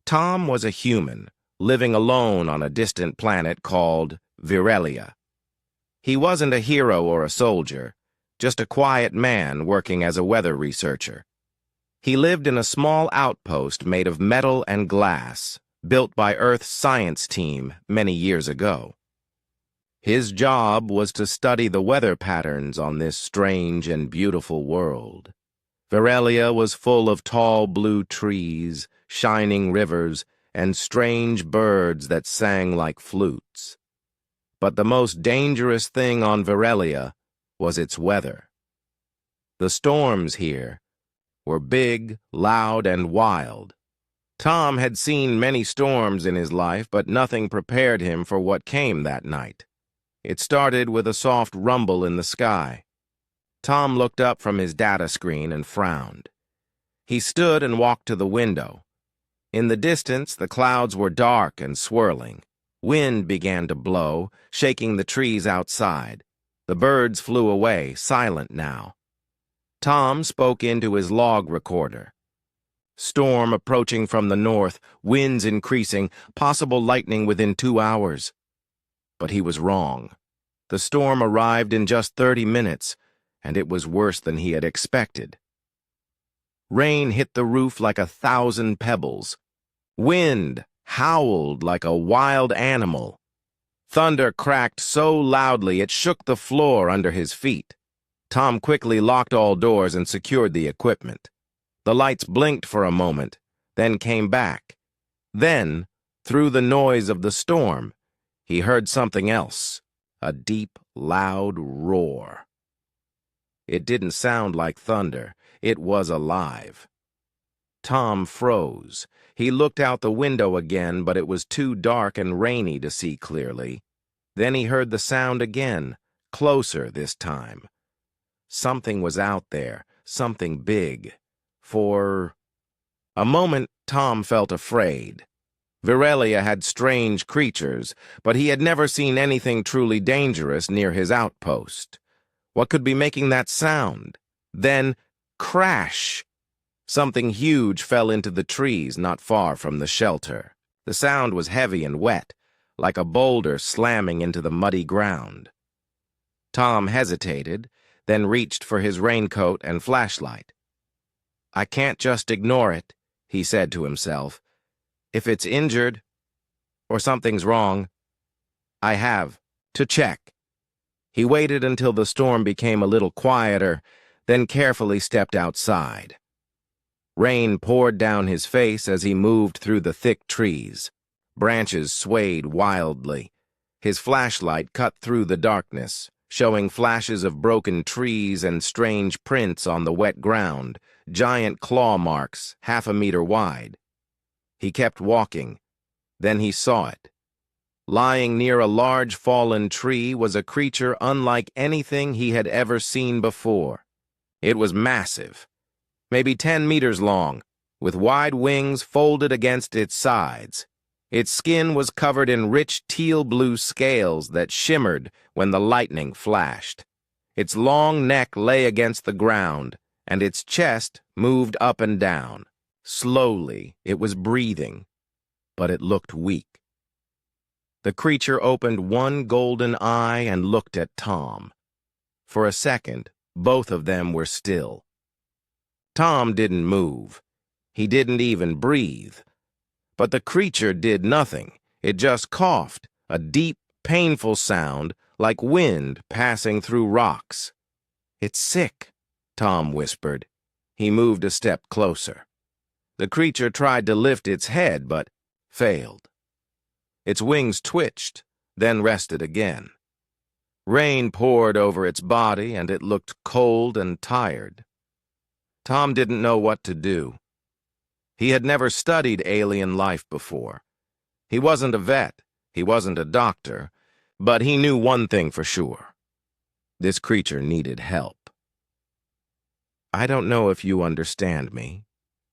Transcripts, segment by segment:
Tom was a human, living alone on a distant planet called Virelia. He wasn't a hero or a soldier, just a quiet man working as a weather researcher. He lived in a small outpost made of metal and glass, built by Earth's science team many years ago. His job was to study the weather patterns on this strange and beautiful world. Virelia was full of tall blue trees, shining rivers, and strange birds that sang like flutes. But the most dangerous thing on Virelia was its weather. The storms here were big, loud, and wild. Tom had seen many storms in his life, but nothing prepared him for what came that night. It started with a soft rumble in the sky. Tom looked up from his data screen and frowned. He stood and walked to the window. In the distance, the clouds were dark and swirling. Wind began to blow, shaking the trees outside. The birds flew away, silent now. Tom spoke into his log recorder. Storm approaching from the north, winds increasing, possible lightning within 2 hours. But he was wrong. The storm arrived in just 30 minutes, and it was worse than he had expected. Rain hit the roof like 1,000 pebbles. Wind howled like a wild animal. Thunder cracked so loudly it shook the floor under his feet. Tom quickly locked all doors and secured the equipment. The lights blinked for a moment, then came back. Then, through the noise of the storm, he heard something else, a deep, loud roar. It didn't sound like thunder. It was alive. Tom froze. He looked out the window again, but it was too dark and rainy to see clearly. Then he heard the sound again, closer this time. Something was out there, something big. For a moment, Tom felt afraid. Virelia had strange creatures, but he had never seen anything truly dangerous near his outpost. What could be making that sound? Then, crash! Something huge fell into the trees not far from the shelter. The sound was heavy and wet, like a boulder slamming into the muddy ground. Tom hesitated, then reached for his raincoat and flashlight. "I can't just ignore it," he said to himself. "If it's injured, or something's wrong, I have to check." He waited until the storm became a little quieter, then carefully stepped outside. Rain poured down his face as he moved through the thick trees. Branches swayed wildly. His flashlight cut through the darkness, showing flashes of broken trees and strange prints on the wet ground, giant claw marks 1/2 meter wide. He kept walking. Then he saw it. Lying near a large fallen tree was a creature unlike anything he had ever seen before. It was massive, maybe 10 meters long, with wide wings folded against its sides. Its skin was covered in rich teal-blue scales that shimmered when the lightning flashed. Its long neck lay against the ground, and its chest moved up and down. Slowly, it was breathing, but it looked weak. The creature opened one golden eye and looked at Tom. For a second, both of them were still. Tom didn't move. He didn't even breathe. But the creature did nothing. It just coughed, a deep, painful sound like wind passing through rocks. "It's sick," Tom whispered. He moved a step closer. The creature tried to lift its head, but failed. Its wings twitched, then rested again. Rain poured over its body, and it looked cold and tired. Tom didn't know what to do. He had never studied alien life before. He wasn't a vet, he wasn't a doctor, but he knew one thing for sure. This creature needed help. "I don't know if you understand me,"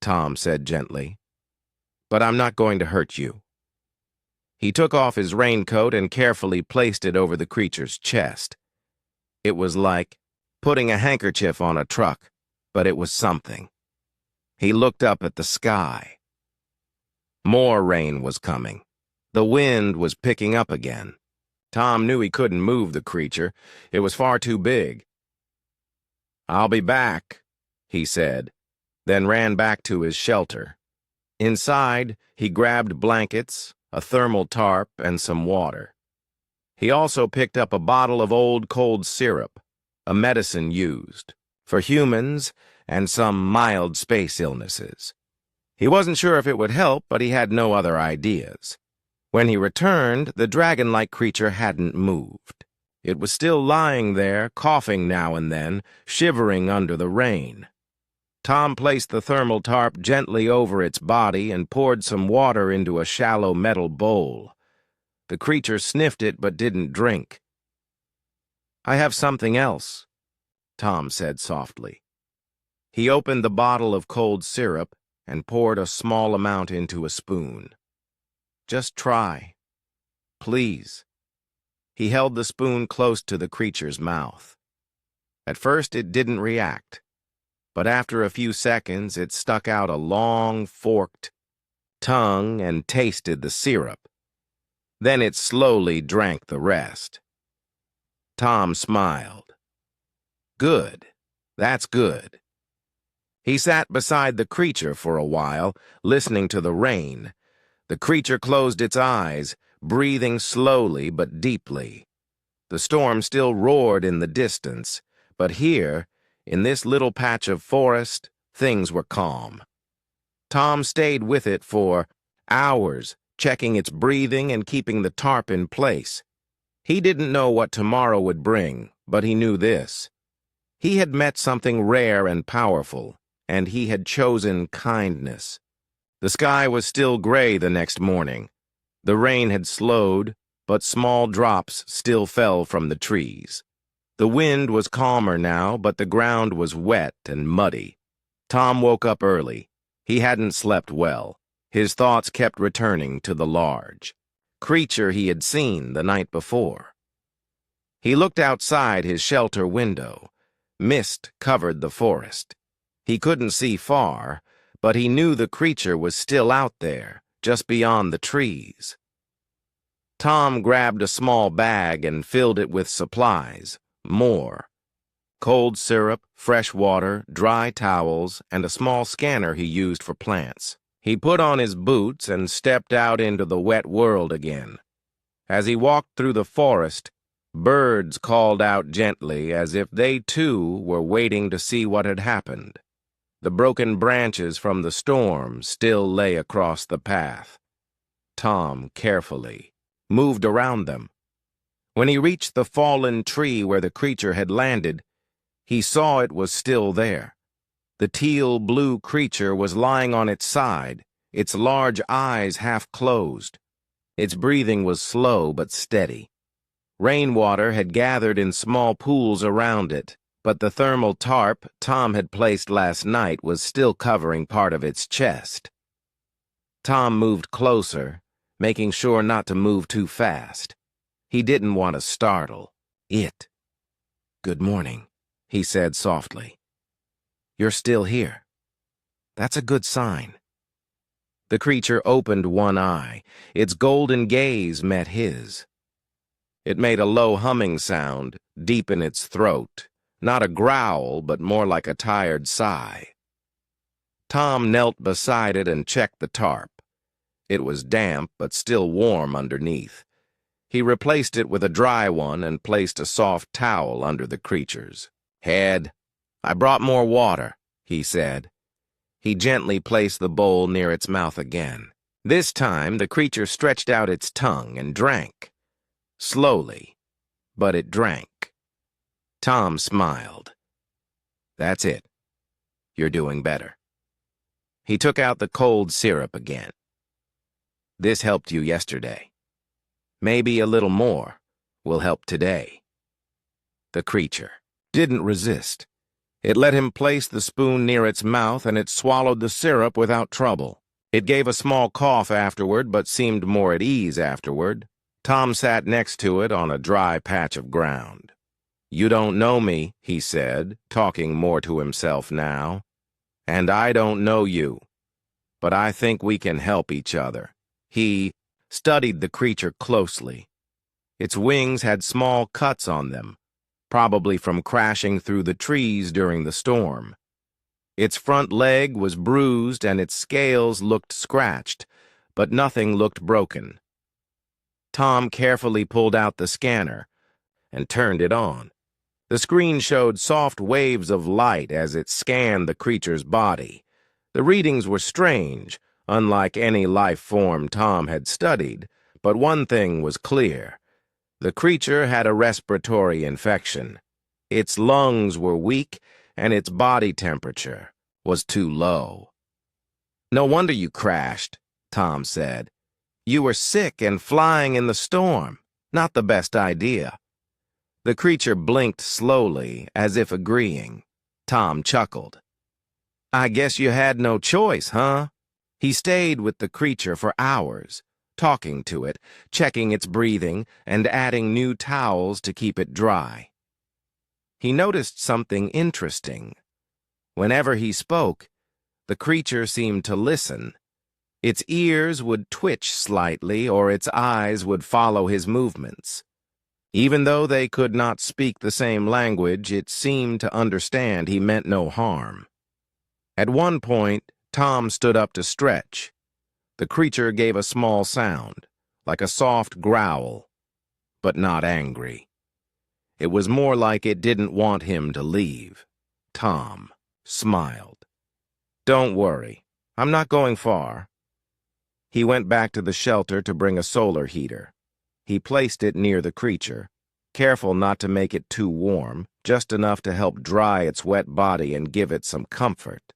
Tom said gently, "but I'm not going to hurt you." He took off his raincoat and carefully placed it over the creature's chest. It was like putting a handkerchief on a truck, but it was something. He looked up at the sky. More rain was coming. The wind was picking up again. Tom knew he couldn't move the creature. It was far too big. "I'll be back," he said, then ran back to his shelter. Inside, he grabbed blankets, a thermal tarp, and some water. He also picked up a bottle of old cold syrup, a medicine used for humans and some mild space illnesses. He wasn't sure if it would help, but he had no other ideas. When he returned, the dragon-like creature hadn't moved. It was still lying there, coughing now and then, shivering under the rain. Tom placed the thermal tarp gently over its body and poured some water into a shallow metal bowl. The creature sniffed it but didn't drink. "I have something else," Tom said softly. He opened the bottle of cold syrup and poured a small amount into a spoon. "Just try. Please." He held the spoon close to the creature's mouth. At first it didn't react, but after a few seconds it stuck out a long, forked tongue and tasted the syrup. Then it slowly drank the rest. Tom smiled. "Good. That's good." He sat beside the creature for a while, listening to the rain. The creature closed its eyes, breathing slowly but deeply. The storm still roared in the distance, but here, in this little patch of forest, things were calm. Tom stayed with it for hours, checking its breathing and keeping the tarp in place. He didn't know what tomorrow would bring, but he knew this. He had met something rare and powerful, and he had chosen kindness. The sky was still gray the next morning. The rain had slowed, but small drops still fell from the trees. The wind was calmer now, but the ground was wet and muddy. Tom woke up early. He hadn't slept well. His thoughts kept returning to the large creature he had seen the night before. He looked outside his shelter window. Mist covered the forest. He couldn't see far, but he knew the creature was still out there, just beyond the trees. Tom grabbed a small bag and filled it with supplies, more. Cold syrup, fresh water, dry towels, and a small scanner he used for plants. He put on his boots and stepped out into the wet world again. As he walked through the forest, birds called out gently as if they too were waiting to see what had happened. The broken branches from the storm still lay across the path. Tom carefully moved around them. When he reached the fallen tree where the creature had landed, he saw it was still there. The teal-blue creature was lying on its side, its large eyes half closed. Its breathing was slow but steady. Rainwater had gathered in small pools around it, but the thermal tarp Tom had placed last night was still covering part of its chest. Tom moved closer, making sure not to move too fast. He didn't want to startle it. "Good morning," he said softly. "You're still here. That's a good sign." The creature opened one eye. Its golden gaze met his. It made a low humming sound, deep in its throat. Not a growl, but more like a tired sigh. Tom knelt beside it and checked the tarp. It was damp, but still warm underneath. He replaced it with a dry one and placed a soft towel under the creature's head. "I brought more water," he said. He gently placed the bowl near its mouth again. This time, the creature stretched out its tongue and drank. Slowly, but it drank. Tom smiled. "That's it. You're doing better." He took out the cold syrup again. "This helped you yesterday. Maybe a little more will help today." The creature didn't resist. It let him place the spoon near its mouth, and it swallowed the syrup without trouble. It gave a small cough afterward, but seemed more at ease afterward. Tom sat next to it on a dry patch of ground. "You don't know me," he said, talking more to himself now. "And I don't know you. but I think we can help each other." He studied the creature closely. Its wings had small cuts on them, probably from crashing through the trees during the storm. Its front leg was bruised and its scales looked scratched, but nothing looked broken. Tom carefully pulled out the scanner and turned it on. The screen showed soft waves of light as it scanned the creature's body. The readings were strange, unlike any life form Tom had studied, but one thing was clear. The creature had a respiratory infection. Its lungs were weak, and its body temperature was too low. "No wonder you crashed," Tom said. "You were sick and flying in the storm. Not the best idea." The creature blinked slowly, as if agreeing. Tom chuckled. "I guess you had no choice, huh?" He stayed with the creature for hours, talking to it, checking its breathing, and adding new towels to keep it dry. He noticed something interesting. Whenever he spoke, the creature seemed to listen. Its ears would twitch slightly, or its eyes would follow his movements. Even though they could not speak the same language, it seemed to understand he meant no harm. At one point, Tom stood up to stretch. The creature gave a small sound, like a soft growl, but not angry. It was more like it didn't want him to leave. Tom smiled. "Don't worry, I'm not going far." He went back to the shelter to bring a solar heater. He placed it near the creature, careful not to make it too warm, just enough to help dry its wet body and give it some comfort.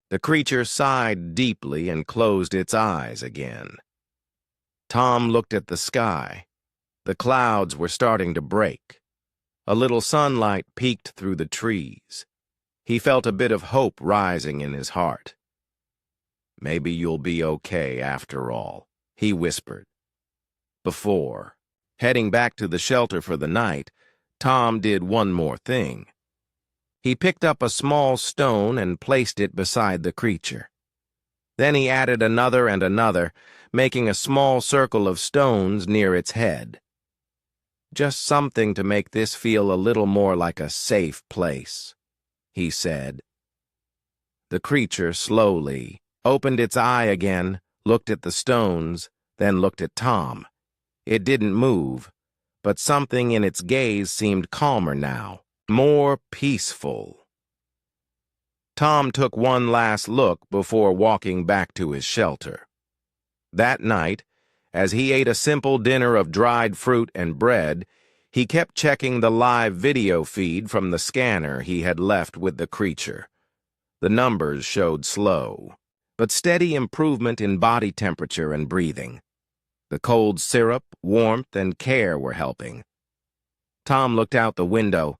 The creature sighed deeply and closed its eyes again. Tom looked at the sky. The clouds were starting to break. A little sunlight peeked through the trees. He felt a bit of hope rising in his heart. "Maybe you'll be okay after all," he whispered. Before heading back to the shelter for the night, Tom did one more thing. He picked up a small stone and placed it beside the creature. Then he added another and another, making a small circle of stones near its head. "Just something to make this feel a little more like a safe place," he said. The creature slowly opened its eye again, looked at the stones, then looked at Tom. It didn't move, but something in its gaze seemed calmer now, more peaceful. Tom took one last look before walking back to his shelter. That night, as he ate a simple dinner of dried fruit and bread, he kept checking the live video feed from the scanner he had left with the creature. The numbers showed slow, but steady improvement in body temperature and breathing. The cold syrup, warmth, and care were helping. Tom looked out the window.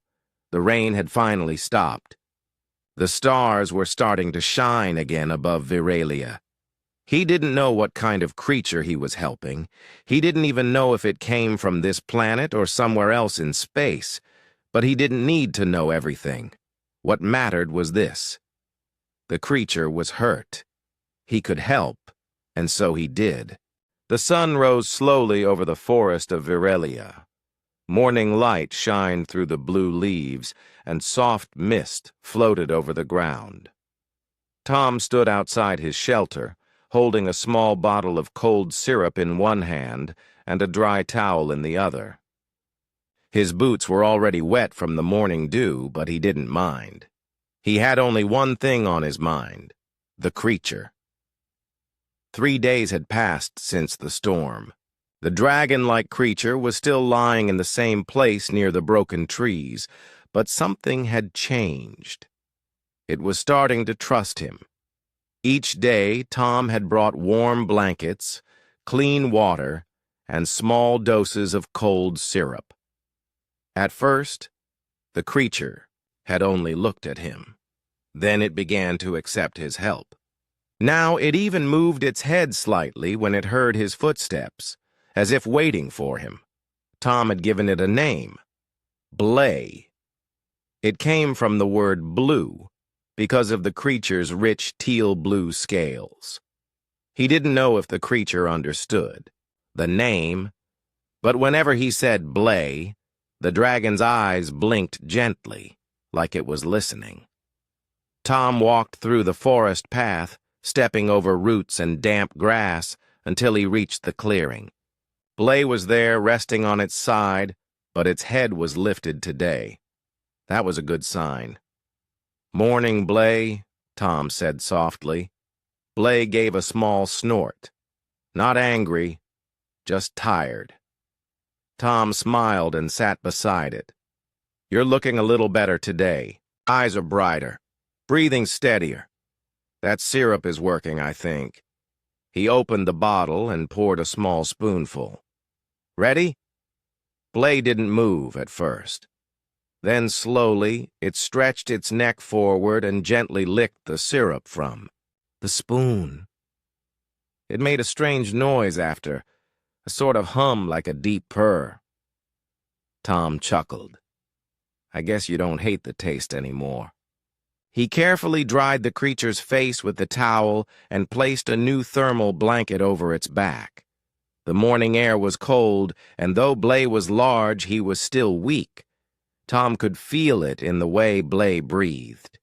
The rain had finally stopped. The stars were starting to shine again above Viralia. He didn't know what kind of creature he was helping. He didn't even know if it came from this planet or somewhere else in space. But he didn't need to know everything. What mattered was this. The creature was hurt. He could help, and so he did. The sun rose slowly over the forest of Viralia. Morning light shined through the blue leaves, and soft mist floated over the ground. Tom stood outside his shelter, holding a small bottle of cold syrup in one hand and a dry towel in the other. His boots were already wet from the morning dew, but he didn't mind. He had only one thing on his mind: the creature. 3 days had passed since the storm. The dragon-like creature was still lying in the same place near the broken trees, but something had changed. It was starting to trust him. Each day, Tom had brought warm blankets, clean water, and small doses of cold syrup. At first, the creature had only looked at him. Then it began to accept his help. Now it even moved its head slightly when it heard his footsteps, as if waiting for him. Tom had given it a name: Blay. It came from the word blue, because of the creature's rich teal-blue scales. He didn't know if the creature understood the name, but whenever he said Blay, the dragon's eyes blinked gently, like it was listening. Tom walked through the forest path, stepping over roots and damp grass until he reached the clearing. Blay was there, resting on its side, but its head was lifted today. That was a good sign. "Morning, Blay," Tom said softly. Blay gave a small snort. Not angry, just tired. Tom smiled and sat beside it. "You're looking a little better today. Eyes are brighter. Breathing steadier. That syrup is working, I think." He opened the bottle and poured a small spoonful. "Ready?" Blay didn't move at first. Then slowly, it stretched its neck forward and gently licked the syrup from the spoon. It made a strange noise after, a sort of hum like a deep purr. Tom chuckled. "I guess you don't hate the taste anymore." He carefully dried the creature's face with the towel and placed a new thermal blanket over its back. The morning air was cold, and though Blay was large, he was still weak. Tom could feel it in the way Blay breathed.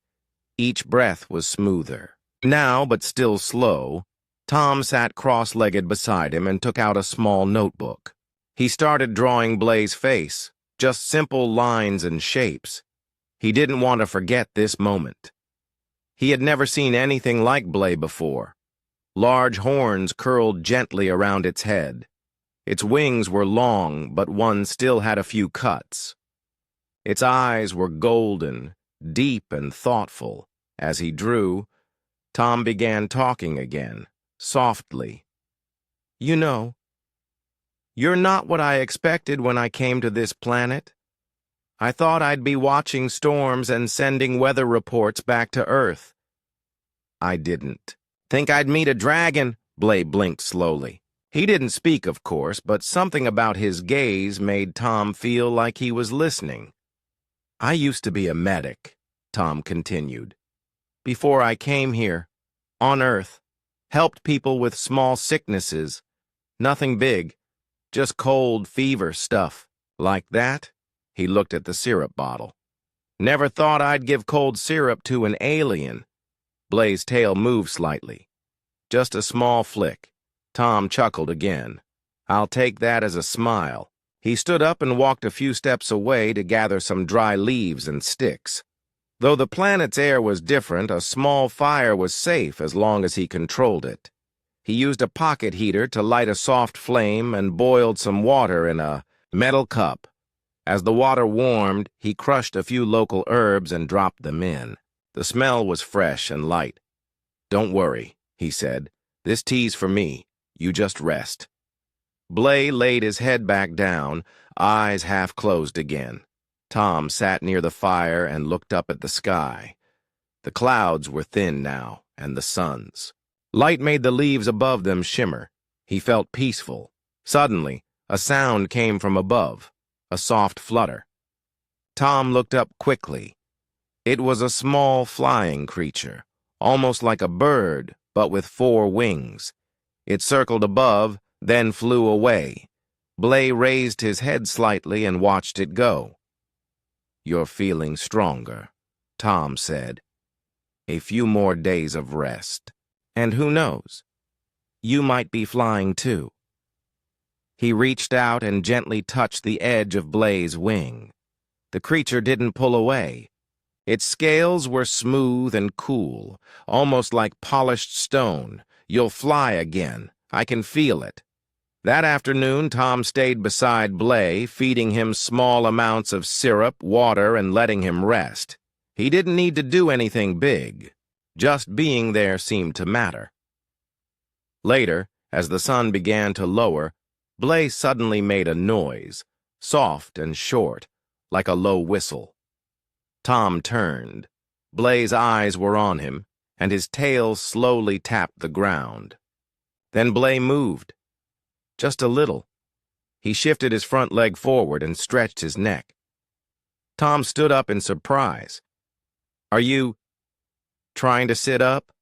Each breath was smoother. Now, but still slow, Tom sat cross-legged beside him and took out a small notebook. He started drawing Blay's face, just simple lines and shapes. He didn't want to forget this moment. He had never seen anything like Blay before. Large horns curled gently around its head. Its wings were long, but one still had a few cuts. Its eyes were golden, deep and thoughtful. As he drew, Tom began talking again, softly. "You know, you're not what I expected when I came to this planet. I thought I'd be watching storms and sending weather reports back to Earth. I didn't think I'd meet a dragon." Blay blinked slowly. He didn't speak, of course, but something about his gaze made Tom feel like he was listening. "I used to be a medic," Tom continued. "Before I came here, on Earth, helped people with small sicknesses. Nothing big, just cold fever stuff. Like that?" He looked at the syrup bottle. "Never thought I'd give cold syrup to an alien." Blay's tail moved slightly. Just a small flick. Tom chuckled again. "I'll take that as a smile." He stood up and walked a few steps away to gather some dry leaves and sticks. Though the planet's air was different, a small fire was safe as long as he controlled it. He used a pocket heater to light a soft flame and boiled some water in a metal cup. As the water warmed, he crushed a few local herbs and dropped them in. The smell was fresh and light. "Don't worry," he said. "This tea's for me. You just rest." Blay laid his head back down, eyes half closed again. Tom sat near the fire and looked up at the sky. The clouds were thin now, and the suns. Light made the leaves above them shimmer. He felt peaceful. Suddenly, a sound came from above, a soft flutter. Tom looked up quickly. It was a small flying creature, almost like a bird, but with 4 wings. It circled above, then flew away. Blay raised his head slightly and watched it go. "You're feeling stronger," Tom said. "A few more days of rest. And who knows? You might be flying too." He reached out and gently touched the edge of Blay's wing. The creature didn't pull away. Its scales were smooth and cool, almost like polished stone. "You'll fly again. I can feel it." That afternoon, Tom stayed beside Blay, feeding him small amounts of syrup, water, and letting him rest. He didn't need to do anything big. Just being there seemed to matter. Later, as the sun began to lower, Blay suddenly made a noise, soft and short, like a low whistle. Tom turned. Blay's eyes were on him, and his tail slowly tapped the ground. Then Blay moved. Just a little. He shifted his front leg forward and stretched his neck. Tom stood up in surprise. "Are you Trying to sit up?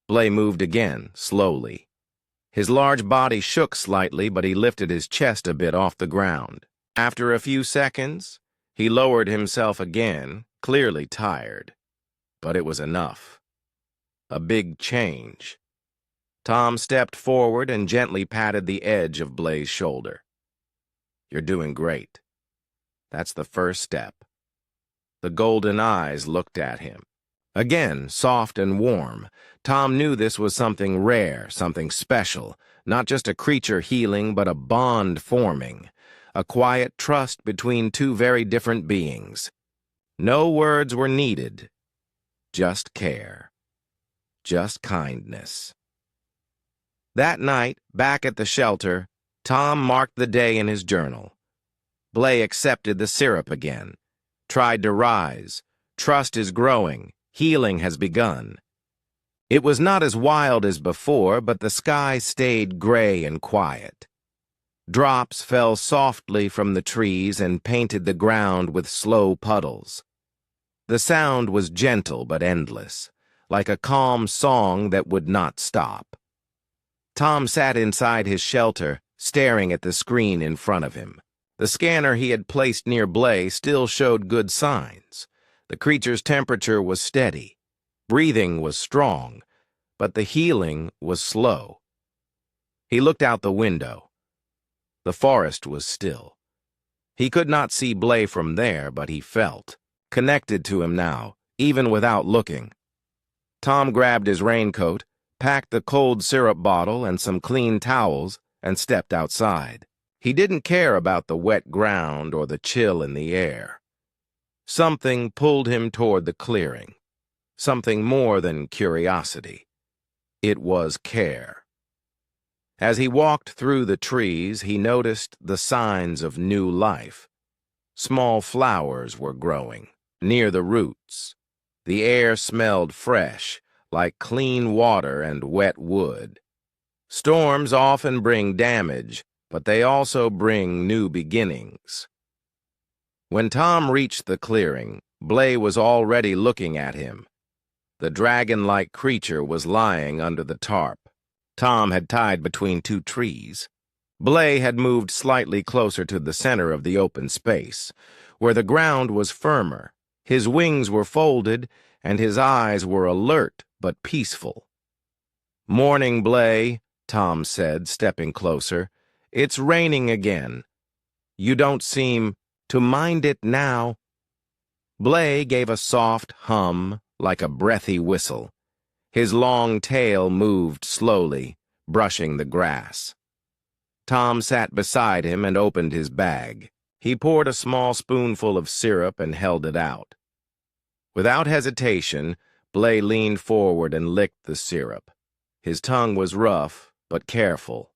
Blay moved again, slowly. His large body shook slightly, but he lifted his chest a bit off the ground. After a few seconds, he lowered himself again, clearly tired. But it was enough. A big change. Tom stepped forward and gently patted the edge of Blay's shoulder. "You're doing great. That's the first step." The golden eyes looked at him. Again, soft and warm. Tom knew this was something rare, something special, not just a creature healing, but a bond forming, a quiet trust between two very different beings. No words were needed, just care, just kindness. That night, back at the shelter, Tom marked the day in his journal. Blay accepted the syrup again, tried to rise. Trust is growing. Healing has begun. It was not as wild as before, but the sky stayed gray and quiet. Drops fell softly from the trees and painted the ground with slow puddles. The sound was gentle but endless, like a calm song that would not stop. Tom sat inside his shelter, staring at the screen in front of him. The scanner he had placed near Blay still showed good signs. The creature's temperature was steady. Breathing was strong, but the healing was slow. He looked out the window. The forest was still. He could not see Blay from there, but he felt connected to him now, even without looking. Tom grabbed his raincoat, packed the cold syrup bottle and some clean towels, and stepped outside. He didn't care about the wet ground or the chill in the air. Something pulled him toward the clearing. Something more than curiosity. It was care. As he walked through the trees, he noticed the signs of new life. Small flowers were growing near the roots. The air smelled fresh, like clean water and wet wood. Storms often bring damage, but they also bring new beginnings. When Tom reached the clearing, Blay was already looking at him. The dragon-like creature was lying under the tarp. Tom had tied between two trees. Blay had moved slightly closer to the center of the open space, where the ground was firmer. His wings were folded, and his eyes were alert but peaceful. "Morning, Blay," Tom said, stepping closer. "It's raining again. You don't seem to mind it now." Blay gave a soft hum, like a breathy whistle. His long tail moved slowly, brushing the grass. Tom sat beside him and opened his bag. He poured a small spoonful of syrup and held it out. Without hesitation, Blay leaned forward and licked the syrup. His tongue was rough, but careful.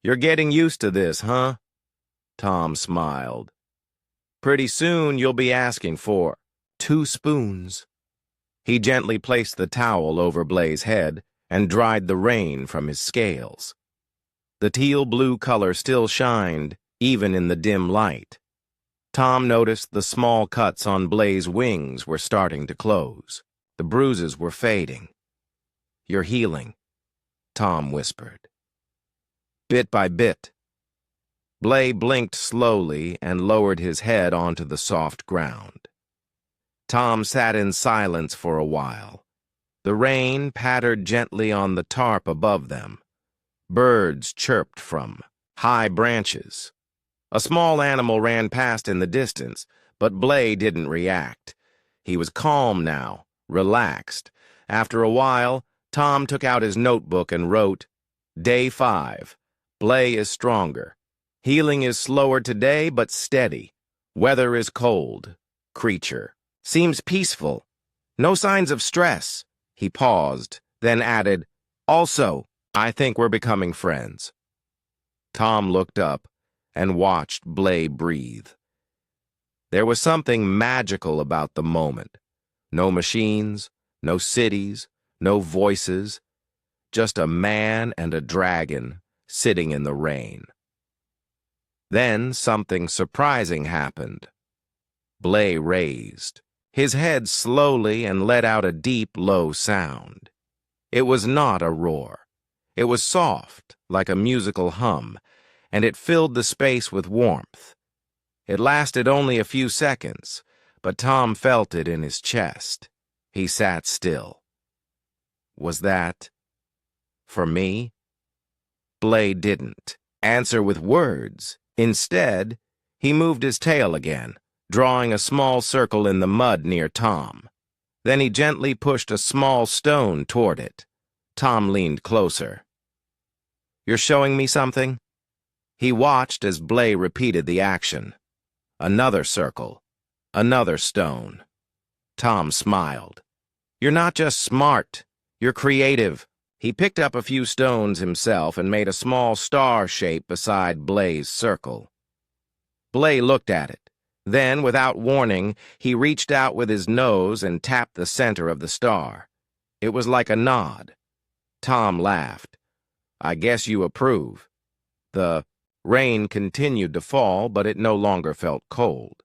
"You're getting used to this, huh?" Tom smiled. "Pretty soon you'll be asking for 2 spoons." He gently placed the towel over Blay's head and dried the rain from his scales. The teal-blue color still shined, even in the dim light. Tom noticed the small cuts on Blay's wings were starting to close. The bruises were fading. "You're healing," Tom whispered. Bit by bit. Blay blinked slowly and lowered his head onto the soft ground. Tom sat in silence for a while. The rain pattered gently on the tarp above them. Birds chirped from high branches. A small animal ran past in the distance, but Blay didn't react. He was calm now, relaxed. After a while, Tom took out his notebook and wrote, "Day 5. Blay is stronger. Healing is slower today, but steady. Weather is cold. Creature seems peaceful. No signs of stress." He paused, then added, "Also, I think we're becoming friends." Tom looked up and watched Blay breathe. There was something magical about the moment. No machines, no cities, no voices, just a man and a dragon sitting in the rain. Then something surprising happened. Blay raised. His head slowly and let out a deep, low sound. It was not a roar. It was soft, like a musical hum, and it filled the space with warmth. It lasted only a few seconds, but Tom felt it in his chest. He sat still. Was that for me? Blay didn't answer with words. Instead, he moved his tail again, drawing a small circle in the mud near Tom. Then he gently pushed a small stone toward it. Tom leaned closer. "You're showing me something?" He watched as Blay repeated the action. Another circle. Another stone. Tom smiled. "You're not just smart. You're creative." He picked up a few stones himself and made a small star shape beside Blay's circle. Blay looked at it. Then, without warning, he reached out with his nose and tapped the center of the star. It was like a nod. Tom laughed. "I guess you approve." The rain continued to fall, but it no longer felt cold.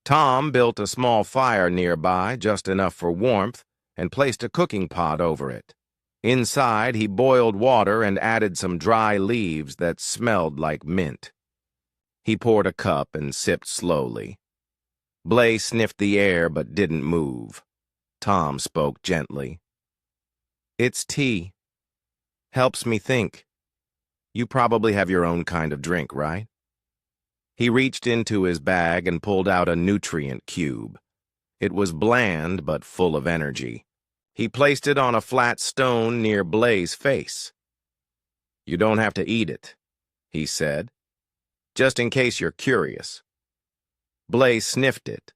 Tom built a small fire nearby, just enough for warmth, and placed a cooking pot over it. Inside, he boiled water and added some dry leaves that smelled like mint. He poured a cup and sipped slowly. Blay sniffed the air but didn't move. Tom spoke gently. "It's tea. Helps me think. You probably have your own kind of drink, right?" He reached into his bag and pulled out a nutrient cube. It was bland but full of energy. He placed it on a flat stone near Blay's face. "You don't have to eat it," he said. "Just in case you're curious." Blay sniffed it,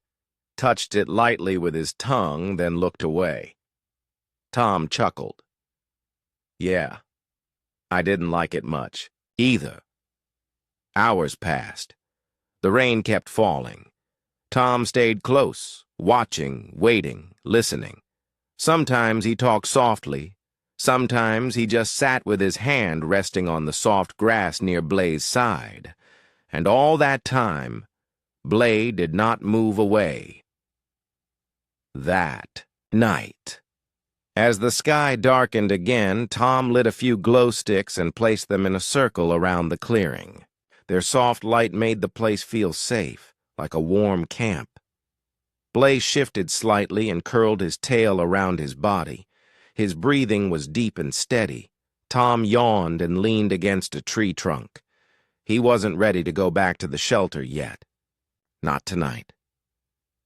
touched it lightly with his tongue, then looked away. Tom chuckled. "Yeah, I didn't like it much, either." Hours passed. The rain kept falling. Tom stayed close, watching, waiting, listening. Sometimes he talked softly. Sometimes he just sat with his hand resting on the soft grass near Blay's side. And all that time, Blay did not move away. That night. As the sky darkened again, Tom lit a few glow sticks and placed them in a circle around the clearing. Their soft light made the place feel safe, like a warm camp. Blay shifted slightly and curled his tail around his body. His breathing was deep and steady. Tom yawned and leaned against a tree trunk. He wasn't ready to go back to the shelter yet. Not tonight.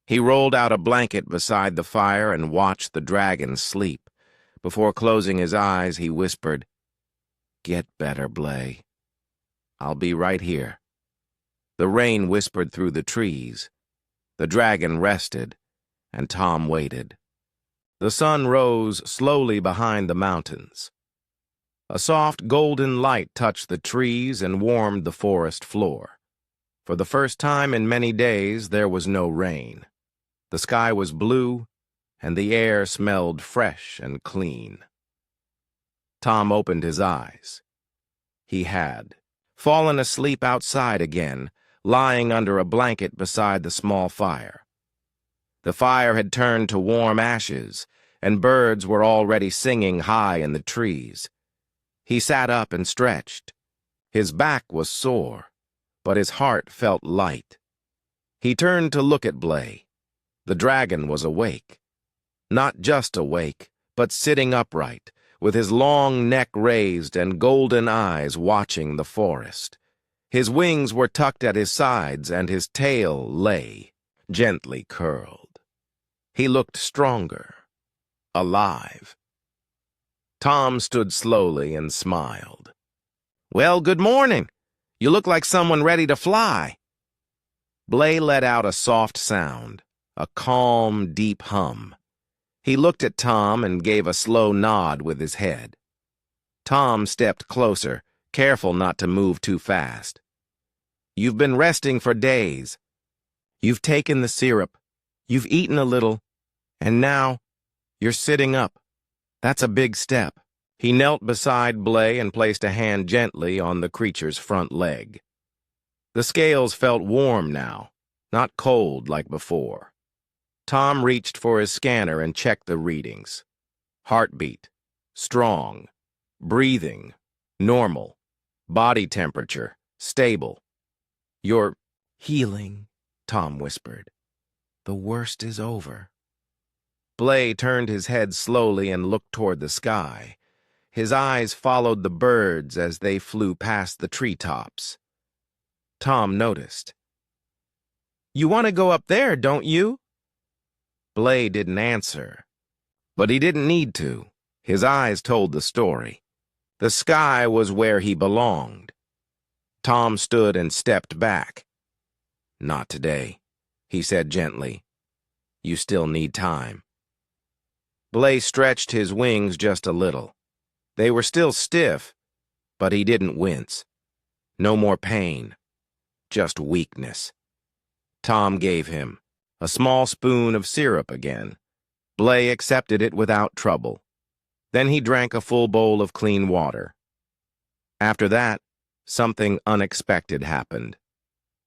He rolled out a blanket beside the fire and watched the dragon sleep. Before closing his eyes, he whispered, "Get better, Blay. I'll be right here." The rain whispered through the trees. The dragon rested, and Tom waited. The sun rose slowly behind the mountains. A soft golden light touched the trees and warmed the forest floor. For the first time in many days, there was no rain. The sky was blue, and the air smelled fresh and clean. Tom opened his eyes. He had fallen asleep outside again, lying under a blanket beside the small fire. The fire had turned to warm ashes, and birds were already singing high in the trees. He sat up and stretched. His back was sore, but his heart felt light. He turned to look at Blay. The dragon was awake. Not just awake, but sitting upright, with his long neck raised and golden eyes watching the forest. His wings were tucked at his sides, and his tail lay, gently curled. He looked stronger, alive. Tom stood slowly and smiled. "Well, good morning. You look like someone ready to fly." Blay let out a soft sound, a calm, deep hum. He looked at Tom and gave a slow nod with his head. Tom stepped closer, careful not to move too fast. "You've been resting for days. You've taken the syrup. You've eaten a little. And now, you're sitting up. That's a big step." He knelt beside Blay and placed a hand gently on the creature's front leg. The scales felt warm now, not cold like before. Tom reached for his scanner and checked the readings. Heartbeat, strong. Breathing, normal. Body temperature, stable. "You're healing," Tom whispered. "The worst is over." Blay turned his head slowly and looked toward the sky. His eyes followed the birds as they flew past the treetops. Tom noticed. "You want to go up there, don't you?" Blay didn't answer, but he didn't need to. His eyes told the story. The sky was where he belonged. Tom stood and stepped back. "Not today," he said gently. "You still need time." Blay stretched his wings just a little. They were still stiff, but he didn't wince. No more pain, just weakness. Tom gave him a small spoon of syrup again. Blay accepted it without trouble. Then he drank a full bowl of clean water. After that, something unexpected happened.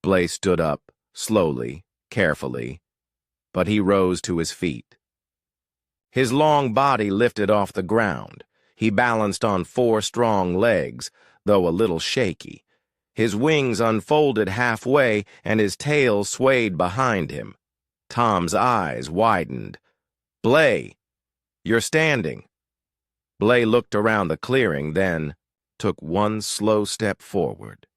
Blay stood up, slowly, carefully, but he rose to his feet. His long body lifted off the ground. He balanced on 4 strong legs, though a little shaky. His wings unfolded halfway, and his tail swayed behind him. Tom's eyes widened. "Blay, you're standing." Blay looked around the clearing, then took one slow step forward.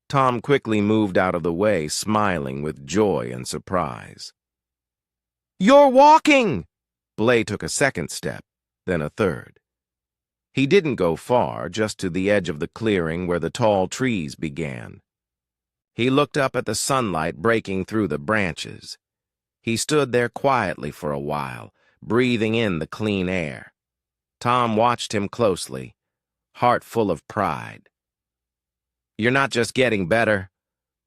Tom quickly moved out of the way, smiling with joy and surprise. "You're walking!" Blay took a second step, then a third. He didn't go far, just to the edge of the clearing where the tall trees began. He looked up at the sunlight breaking through the branches. He stood there quietly for a while, breathing in the clean air. Tom watched him closely, heart full of pride. "You're not just getting better,"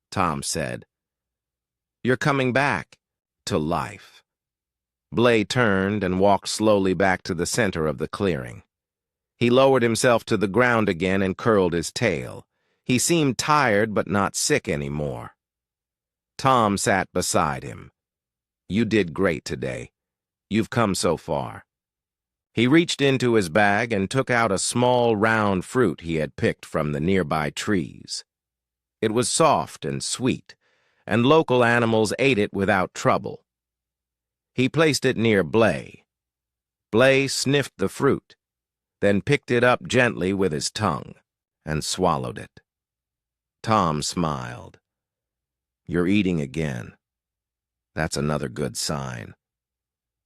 Tom said. "You're coming back to life." Blay turned and walked slowly back to the center of the clearing. He lowered himself to the ground again and curled his tail. He seemed tired but not sick anymore. Tom sat beside him. "You did great today. You've come so far." He reached into his bag and took out a small round fruit he had picked from the nearby trees. It was soft and sweet, and local animals ate it without trouble. He placed it near Blay. Blay sniffed the fruit, then picked it up gently with his tongue and swallowed it. Tom smiled. "You're eating again. That's another good sign."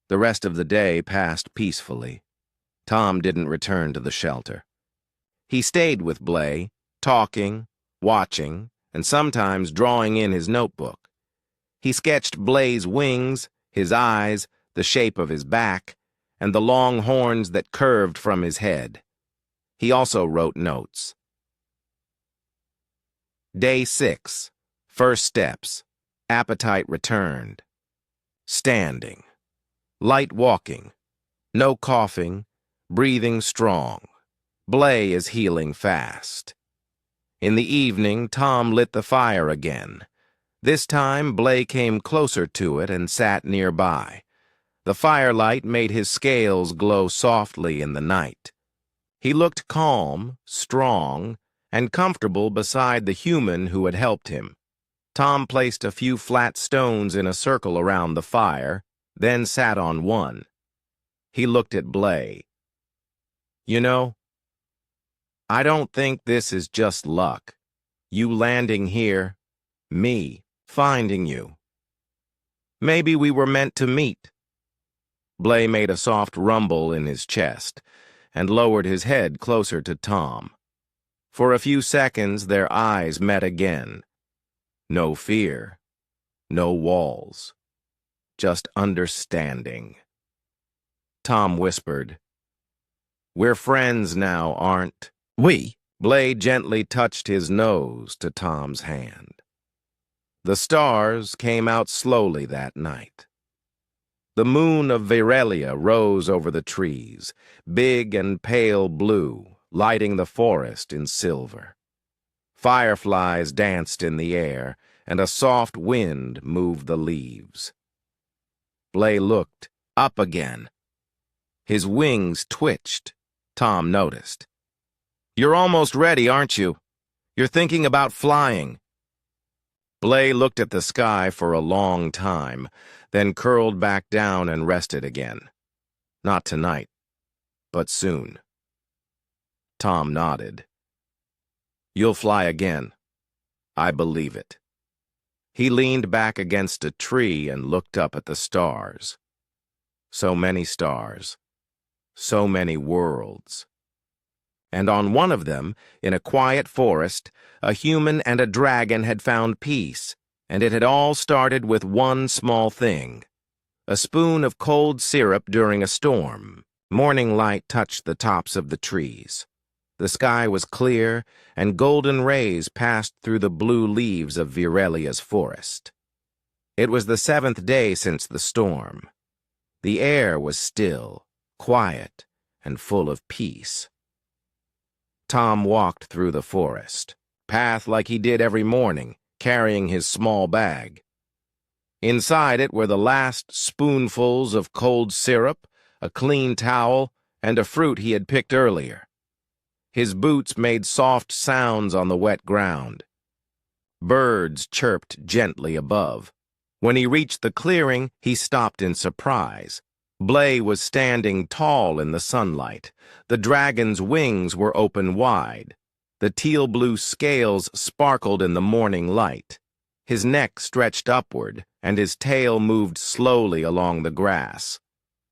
The rest of the day passed peacefully. Tom didn't return to the shelter. He stayed with Blay, talking, watching, and sometimes drawing in his notebook. He sketched Blay's wings, his eyes, the shape of his back, and the long horns that curved from his head. He also wrote notes. Day 6. First steps. Appetite returned. Standing. Light walking. No coughing. Breathing strong. Blay is healing fast. In the evening, Tom lit the fire again. This time, Blay came closer to it and sat nearby. The firelight made his scales glow softly in the night. He looked calm, strong, and comfortable beside the human who had helped him. Tom placed a few flat stones in a circle around the fire, then sat on one. He looked at Blay. "You know, I don't think this is just luck. You landing here, me finding you. Maybe we were meant to meet." Blay made a soft rumble in his chest and lowered his head closer to Tom. For a few seconds, their eyes met again. No fear, no walls, just understanding. Tom whispered, "We're friends now, aren't we?" Blay gently touched his nose to Tom's hand. The stars came out slowly that night. The moon of Vierelia rose over the trees, big and pale blue, lighting the forest in silver. Fireflies danced in the air, and a soft wind moved the leaves. Blay looked up again. His wings twitched. Tom noticed. "You're almost ready, aren't you? You're thinking about flying." Blay looked at the sky for a long time, then curled back down and rested again. Not tonight, but soon. Tom nodded. "You'll fly again. I believe it." He leaned back against a tree and looked up at the stars. So many stars. So many worlds. And on one of them, in a quiet forest, a human and a dragon had found peace, and it had all started with one small thing: a spoon of cold syrup during a storm. Morning light touched the tops of the trees. The sky was clear, and golden rays passed through the blue leaves of Virelia's forest. It was the 7th day since the storm. The air was still, quiet, and full of peace. Tom walked through the forest, path like he did every morning, carrying his small bag. Inside it were the last spoonfuls of cold syrup, a clean towel, and a fruit he had picked earlier. His boots made soft sounds on the wet ground. Birds chirped gently above. When he reached the clearing, he stopped in surprise. Blay was standing tall in the sunlight. The dragon's wings were open wide. The teal-blue scales sparkled in the morning light. His neck stretched upward, and his tail moved slowly along the grass.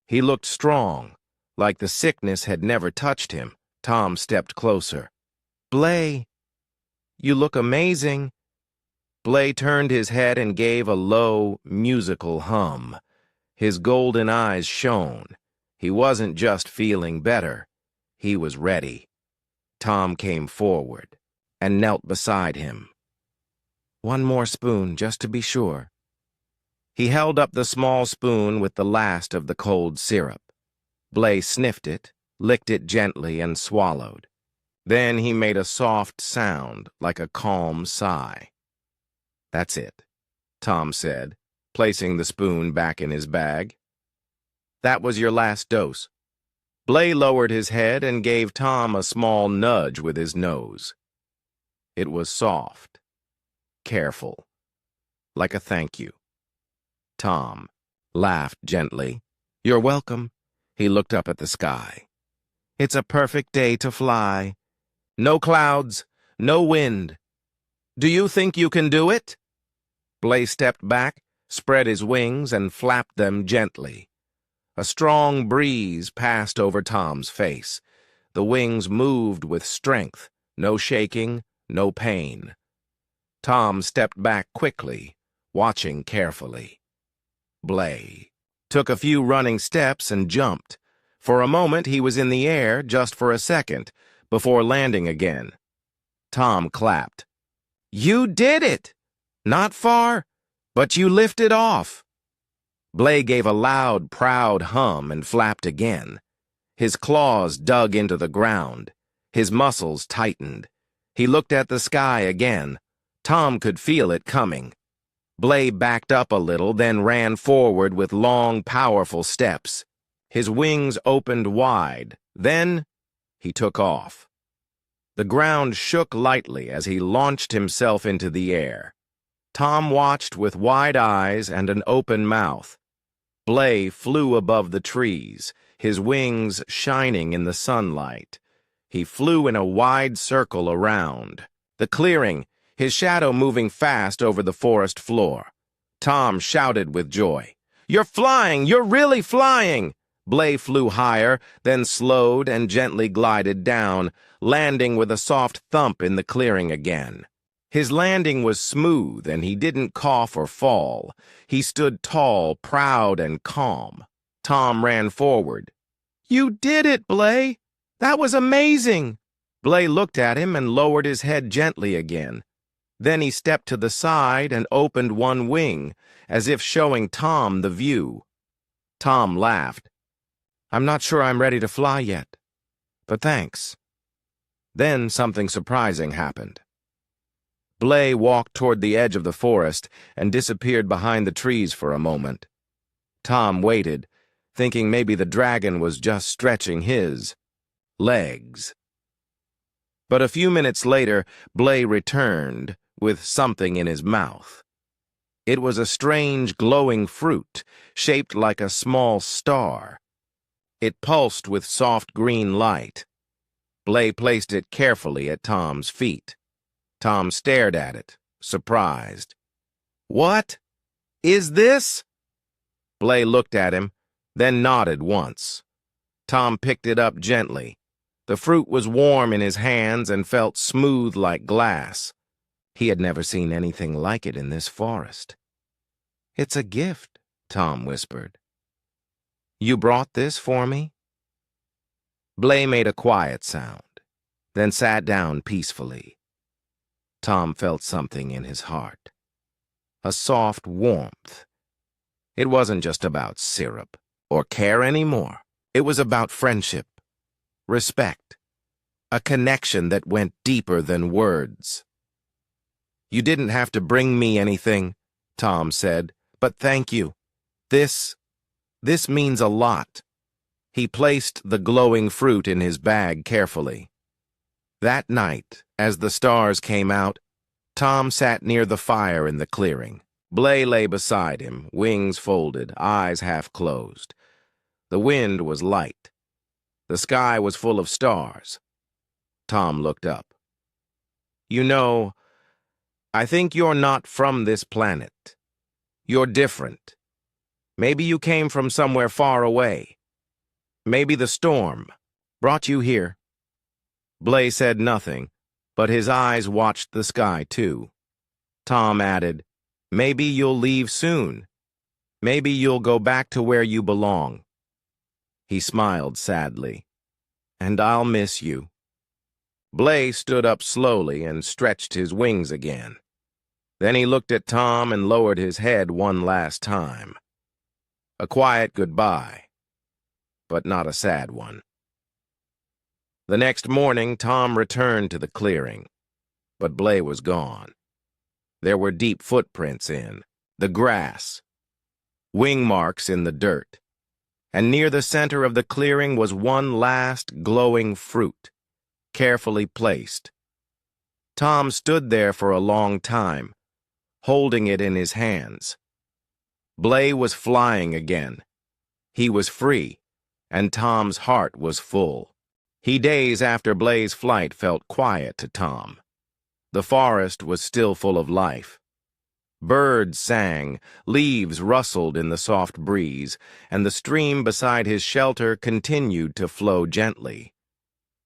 He looked strong, like the sickness had never touched him. Tom stepped closer. "Blay, you look amazing." Blay turned his head and gave a low, musical hum. His golden eyes shone. He wasn't just feeling better. He was ready. Tom came forward and knelt beside him. "One more spoon, just to be sure." He held up the small spoon with the last of the cold syrup. Blay sniffed it, licked it gently, and swallowed. Then he made a soft sound, like a calm sigh. "That's it," Tom said, placing the spoon back in his bag. "That was your last dose." Blay lowered his head and gave Tom a small nudge with his nose. It was soft, careful, like a thank you. Tom laughed gently. "You're welcome." He looked up at the sky. "It's a perfect day to fly. No clouds, no wind. Do you think you can do it?" Blay stepped back, spread his wings, and flapped them gently. A strong breeze passed over Tom's face. The wings moved with strength, no shaking, no pain. Tom stepped back quickly, watching carefully. Blay took a few running steps and jumped. For a moment he was in the air, just for a second, before landing again. Tom clapped. "You did it! Not far, but you lifted off." Blay gave a loud, proud hum and flapped again. His claws dug into the ground. His muscles tightened. He looked at the sky again. Tom could feel it coming. Blay backed up a little, then ran forward with long, powerful steps. His wings opened wide. Then he took off. The ground shook lightly as he launched himself into the air. Tom watched with wide eyes and an open mouth. Blay flew above the trees, his wings shining in the sunlight. He flew in a wide circle around the clearing, his shadow moving fast over the forest floor. Tom shouted with joy. "You're flying! You're really flying!" Blay flew higher, then slowed and gently glided down, landing with a soft thump in the clearing again. His landing was smooth, and he didn't cough or fall. He stood tall, proud, and calm. Tom ran forward. "You did it, Blay! That was amazing!" Blay looked at him and lowered his head gently again. Then he stepped to the side and opened one wing, as if showing Tom the view. Tom laughed. "I'm not sure I'm ready to fly yet, but thanks." Then something surprising happened. Blay walked toward the edge of the forest and disappeared behind the trees for a moment. Tom waited, thinking maybe the dragon was just stretching his legs. But a few minutes later, Blay returned with something in his mouth. It was a strange glowing fruit, shaped like a small star. It pulsed with soft green light. Blay placed it carefully at Tom's feet. Tom stared at it, surprised. "What is this?" Blay looked at him, then nodded once. Tom picked it up gently. The fruit was warm in his hands and felt smooth like glass. He had never seen anything like it in this forest. "It's a gift," Tom whispered. "You brought this for me?" Blay made a quiet sound, then sat down peacefully. Tom felt something in his heart. A soft warmth. It wasn't just about syrup or care anymore. It was about friendship, respect, a connection that went deeper than words. "You didn't have to bring me anything," Tom said, "but thank you. This means a lot." He placed the glowing fruit in his bag carefully. That night, as the stars came out, Tom sat near the fire in the clearing. Blay lay beside him, wings folded, eyes half closed. The wind was light. The sky was full of stars. Tom looked up. "You know, I think you're not from this planet. You're different. Maybe you came from somewhere far away. Maybe the storm brought you here." Blay said nothing, but his eyes watched the sky too. Tom added, "Maybe you'll leave soon. Maybe you'll go back to where you belong." He smiled sadly. "And I'll miss you." Blay stood up slowly and stretched his wings again. Then he looked at Tom and lowered his head one last time. A quiet goodbye, but not a sad one. The next morning, Tom returned to the clearing, but Blay was gone. There were deep footprints in the grass, wing marks in the dirt, and near the center of the clearing was one last glowing fruit, carefully placed. Tom stood there for a long time, holding it in his hands. Blay was flying again. He was free, and Tom's heart was full. Days after Blay's flight felt quiet to Tom. The forest was still full of life. Birds sang, leaves rustled in the soft breeze, and the stream beside his shelter continued to flow gently.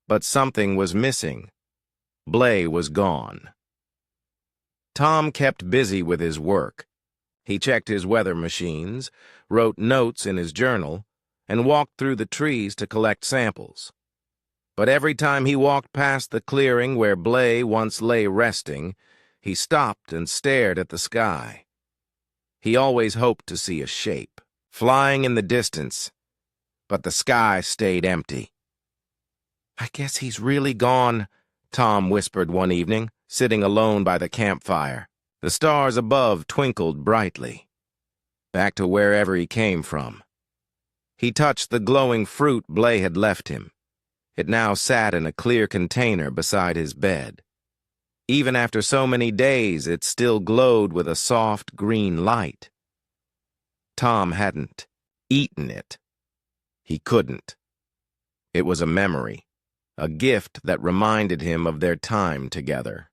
But something was missing. Blay was gone. Tom kept busy with his work. He checked his weather machines, wrote notes in his journal, and walked through the trees to collect samples. But every time he walked past the clearing where Blay once lay resting, he stopped and stared at the sky. He always hoped to see a shape, flying in the distance, but the sky stayed empty. "I guess he's really gone," Tom whispered one evening, sitting alone by the campfire. The stars above twinkled brightly. Back to wherever he came from. He touched the glowing fruit Blay had left him. It now sat in a clear container beside his bed. Even after so many days, it still glowed with a soft green light. Tom hadn't eaten it. He couldn't. It was a memory, a gift that reminded him of their time together.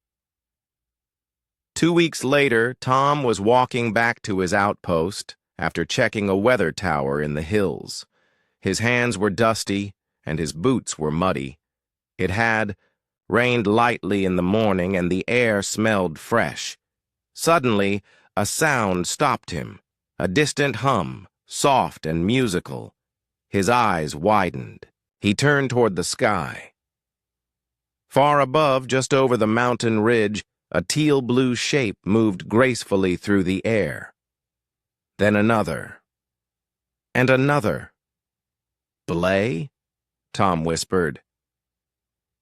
2 weeks later, Tom was walking back to his outpost after checking a weather tower in the hills. His hands were dusty, and his boots were muddy. It had rained lightly in the morning, and the air smelled fresh. Suddenly, a sound stopped him, a distant hum, soft and musical. His eyes widened. He turned toward the sky. Far above, just over the mountain ridge, a teal-blue shape moved gracefully through the air. Then another. And another. "Blay?" Tom whispered.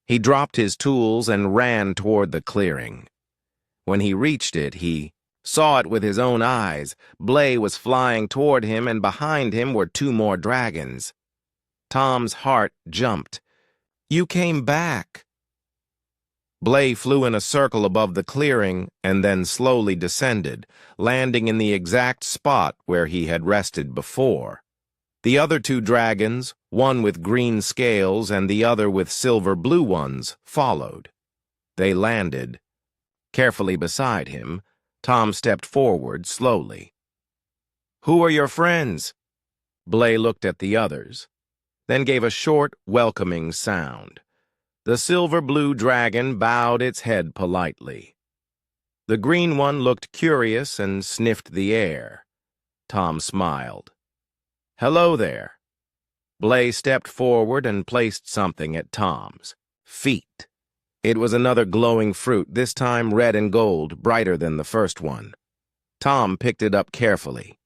He dropped his tools and ran toward the clearing. When he reached it, he saw it with his own eyes. Blay was flying toward him, and behind him were two more dragons. Tom's heart jumped. "You came back." Blay flew in a circle above the clearing and then slowly descended, landing in the exact spot where he had rested before. The other two dragons, one with green scales and the other with silver-blue ones, followed. They landed. Carefully beside him, Tom stepped forward slowly. "Who are your friends?" Blay looked at the others, then gave a short, welcoming sound. The silver-blue dragon bowed its head politely. The green one looked curious and sniffed the air. Tom smiled. "Hello there." Blay stepped forward and placed something at Tom's feet. It was another glowing fruit, this time red and gold, brighter than the first one. Tom picked it up carefully.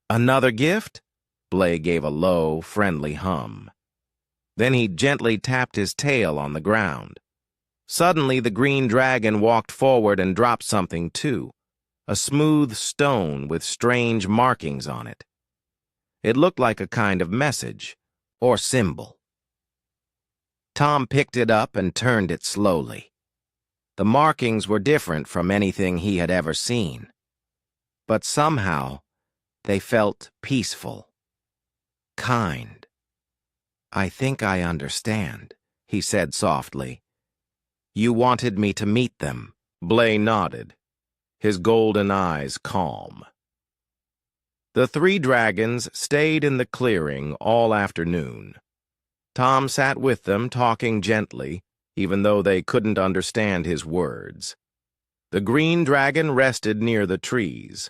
"Another gift?" Blay gave a low, friendly hum. Then he gently tapped his tail on the ground. Suddenly, the green dragon walked forward and dropped something too, a smooth stone with strange markings on it. It looked like a kind of message or symbol. Tom picked it up and turned it slowly. The markings were different from anything he had ever seen, but somehow they felt peaceful, kind. "I think I understand," he said softly. "You wanted me to meet them." Blay nodded, his golden eyes calm. The three dragons stayed in the clearing all afternoon. Tom sat with them, talking gently, even though they couldn't understand his words. The green dragon rested near the trees.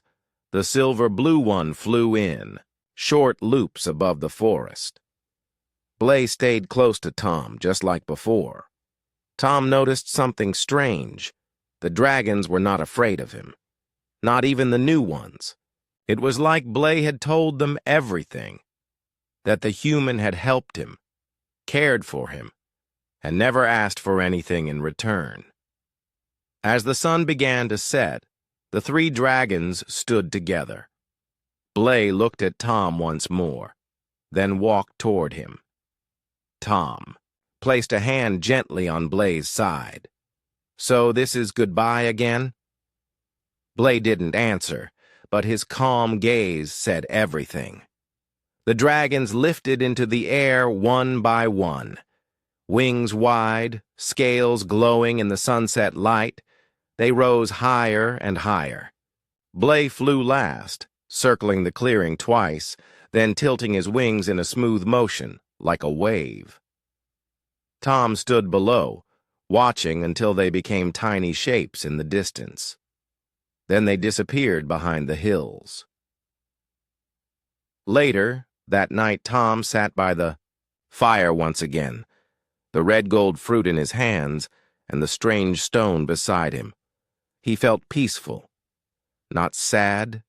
The silver-blue one flew in, short loops above the forest. Blay stayed close to Tom, just like before. Tom noticed something strange. The dragons were not afraid of him. Not even the new ones. It was like Blay had told them everything. That the human had helped him, cared for him, and never asked for anything in return. As the sun began to set, the three dragons stood together. Blay looked at Tom once more, then walked toward him. Tom placed a hand gently on Blay's side. "So this is goodbye again?" Blay didn't answer, but his calm gaze said everything. The dragons lifted into the air one by one. Wings wide, scales glowing in the sunset light, they rose higher and higher. Blay flew last, circling the clearing twice, then tilting his wings in a smooth motion, like a wave. Tom stood below, watching until they became tiny shapes in the distance. Then they disappeared behind the hills. Later, that night, Tom sat by the fire once again, the red gold fruit in his hands and the strange stone beside him. He felt peaceful, not sad,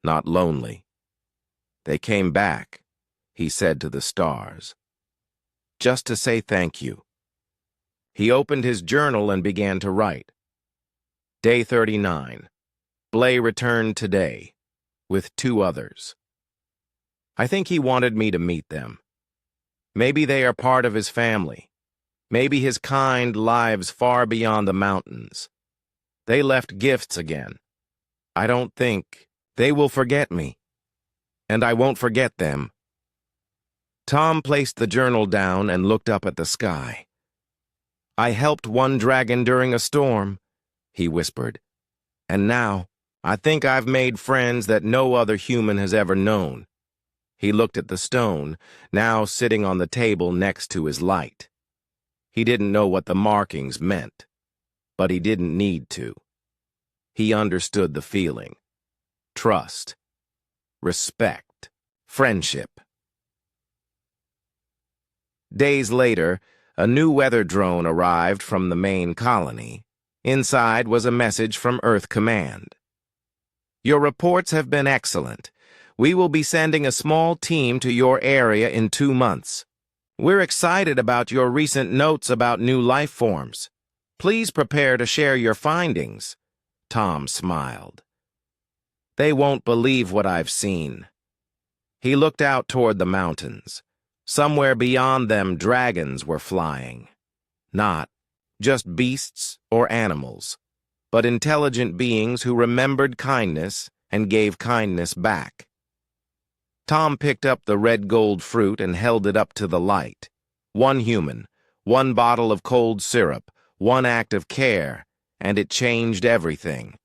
not lonely. "They came back," he said to the stars, "just to say thank you." He opened his journal and began to write. Day 39. Blay returned today, with two others. I think he wanted me to meet them. Maybe they are part of his family. Maybe his kind lives far beyond the mountains. They left gifts again. I don't think they will forget me, and I won't forget them. Tom placed the journal down and looked up at the sky. "I helped one dragon during a storm," he whispered, "and now I think I've made friends that no other human has ever known." He looked at the stone, now sitting on the table next to his light. He didn't know what the markings meant, but he didn't need to. He understood the feeling. Trust, respect, friendship. Days later, a new weather drone arrived from the main colony. Inside was a message from Earth Command. "Your reports have been excellent. We will be sending a small team to your area in 2 months. We're excited about your recent notes about new life forms. Please prepare to share your findings. Tom smiled. They won't believe what I've seen. He looked out toward the mountains. Somewhere beyond them, dragons were flying. Not just beasts or animals, but intelligent beings who remembered kindness and gave kindness back. Tom picked up the red gold fruit and held it up to the light. One human, one bottle of cold syrup, one act of care, and it changed everything.